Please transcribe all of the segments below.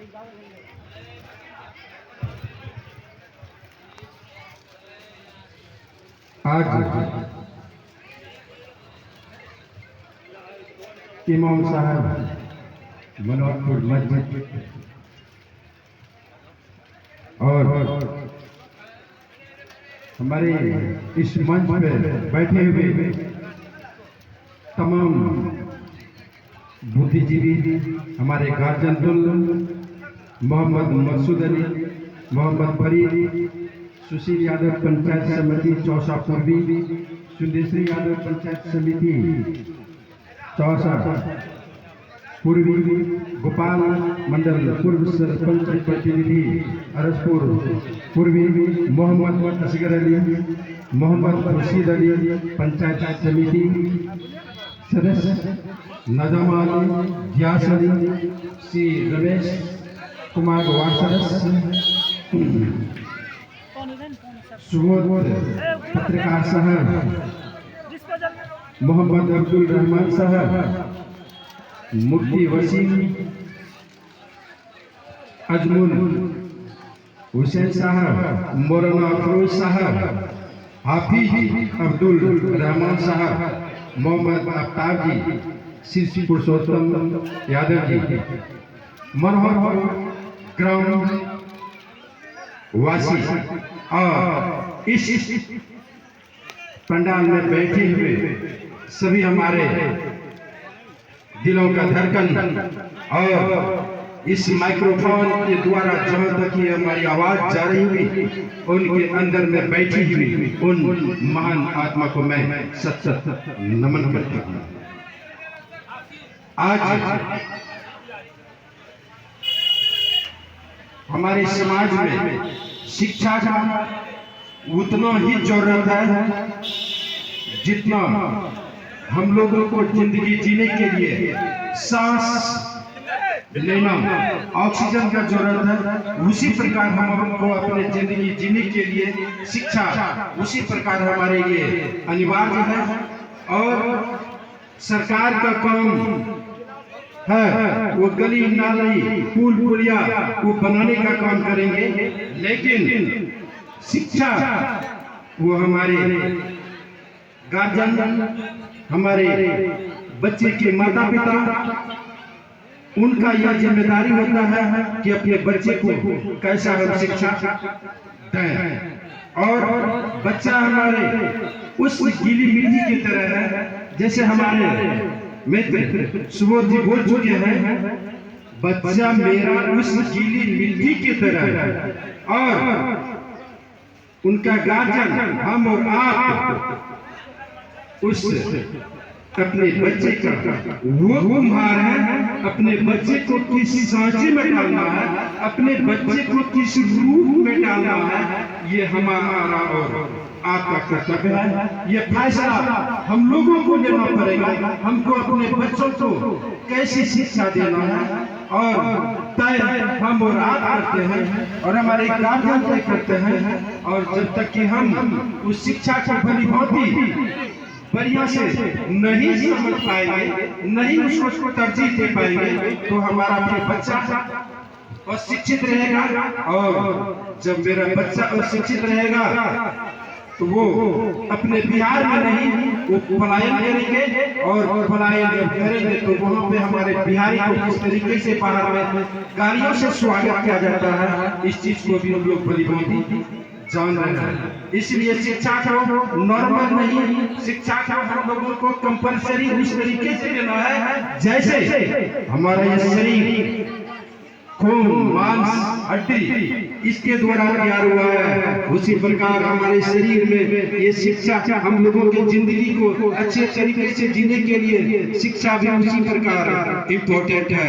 आज इमाम साहब मनोहरपुर मस्जिद और हमारे इस मंच पे बैठे हुए तमाम बुद्धिजीवी, हमारे गार्जियन मोहम्मद मकसूद अली, मोहम्मद फरीद, सुशील यादव पंचायत समिति चौसा पूर्वी, सुंदेश्वरी यादव पंचायत समिति चौसा पूर्वी, गोपाल मंडल पूर्व सरपंच प्रतिनिधि अरसपुर पूर्वी, मोहम्मद असगर अली, मोहम्मद खुर्शीद अली पंचायत समिति सदस्य, नजम अली, ग्यास अली, श्री रमेश कुमार वार्ड सदस्य, सुबोध पत्रकार साहब, मोहम्मद अब्दुल रहमान साहब, मुफ्ती वसीम, अजमुल हुसैन साहब, मौलाना अफरोज साहब, हाफिज अब्दुल रहमान साहब, मोहम्मद आफ्ताब जी, श्री पुरुषोत्तम यादव जी, मनोहरपुर ग्राम वासी और इस पंडाल में बैठे हुए सभी हमारे दिलों का धड़कन और इस माइक्रोफोन के द्वारा जहां तक ये हमारी आवाज जा रही हुई, उनके अंदर में बैठी हुई उन महान आत्मा को मैं सत सत नमन करता हूं। आज हमारे समाज में शिक्षा का उतना ही जरूरत है जितना हम लोगों को जिंदगी जीने के लिए सांस लेना ऑक्सीजन का जरूरत है, उसी प्रकार हमको अपने जिंदगी जीने के लिए शिक्षा उसी प्रकार हमारे लिए अनिवार्य है। और सरकार का काम है वो गली नाली पुल पुलिया वो बनाने का काम करेंगे, लेकिन शिक्षा वो हमारे गार्जियन, हमारे बच्चे के माता पिता, उनका यह जिम्मेदारी होता है कि अपने बच्चे को कैसा हम शिक्षा दें। और बच्चा हमारे उस गीली मिट्टी की तरह है, जैसे हमारे मित्र सुबोध जी बोल चुके हैं, बच्चा मेरा उस गीली मिट्टी की तरह है और उनका गार्जियन हम और आप उस अपने बच्चे का वो कुम्हार है, अपने बच्चे को किस सांचे में डालना है, अपने बच्चे को किस रूप में डालना है, ये हमारा और आपका कर्तव्य है। ये फैसला हम लोगों को लेना पड़ेगा, हमको अपने बच्चों को कैसी शिक्षा देना है और तय हम और आप करते हैं और हमारे गार्जियन तय करते हैं। और जब तक कि हम उस शिक्षा को भली भांति बढ़िया से नहीं समझ पाएंगे, नहीं उसको तरजीह दे पाएंगे, तो हमारा फिर बच्चा अशिक्षित रहेगा। और जब मेरा बच्चा अशिक्षित रहेगा तो वो अपने बिहार में नहीं, वो पलायन करेंगे और पलायन जब करेंगे तो वहाँ पे हमारे बिहारी को किस तरीके से बाहर में गाड़ियों से स्वागत किया जाता है, इस चीज को भी हम लोग भली भांति जान रहे हैं। इसलिए शिक्षा को नॉर्मल नहीं, शिक्षा को हम लोगों को कंपलसरी उस तरीके से लेना है जैसे हमारा ये शरीर खून मांस हड्डी इसके द्वारा तैयार हुआ है, उसी प्रकार हमारे शरीर में ये शिक्षा हम लोगों की जिंदगी को अच्छे तरीके से जीने के लिए शिक्षा भी उसी प्रकार इम्पोर्टेंट है।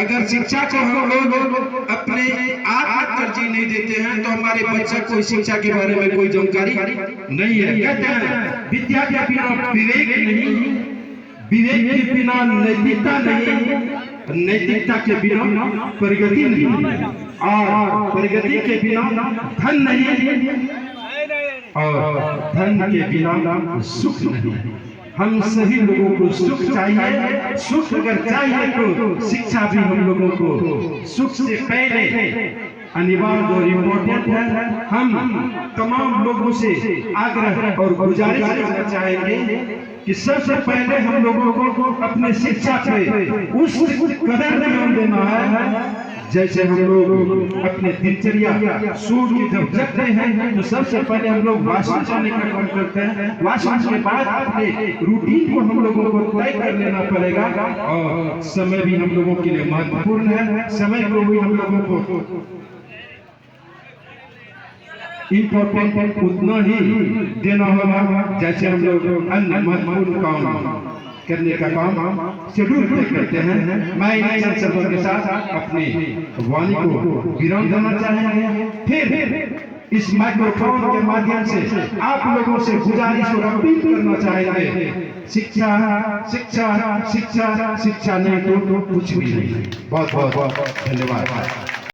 अगर शिक्षा को हम लोग अपने आप तरजीह नहीं देते हैं तो हमारे बच्चे को शिक्षा के बारे में कोई जानकारी नहीं है। कहते हैं विद्या के बिना विवेक नहीं, विवेक के बिना नैतिकता नहीं, नैतिकता के बिना प्रगति नहीं, और प्रगति के बिना धन नहीं, और धन के बिना सुख नहीं। हम सभी लोगों को सुख चाहिए। सुख अगर चाहिए तो शिक्षा भी हम लोगों को सुख से पहले अनिवार्य और इम्पोर्टेंट है। हम तमाम लोगों से आग्रह और गुजारिश करना चाहेंगे कि सबसे पहले हम लोगों को अपने शिक्षा पे उस कदर ध्यान देना है जैसे हम लोग अपने दिनचर्या सूर्य जब जगते हैं तो सबसे पहले हम लोग वॉशरूम जाने का काम करते हैं। वॉशरूम के बाद अपने रूटीन को हम लोगों को तय कर लेना पड़ेगा और समय भी हम लोगों के लिए महत्वपूर्ण है। समय को भी हम लोगों को इम्पोर्टेंट उतना ही देना होगा जैसे हम लोग अन्य महत्वपूर्ण काम करने का काम शेड्यूल तय करते हैं। मैं इन शब्दों के साथ अपनी वाणी को विराम देना चाहेंगे। फिर इस माइक्रोफोन के माध्यम से आप लोगों से गुजारिश और अपील करना चाहेंगे, शिक्षा शिक्षा शिक्षा शिक्षा नहीं तो कुछ भी नहीं। बहुत बहुत धन्यवाद।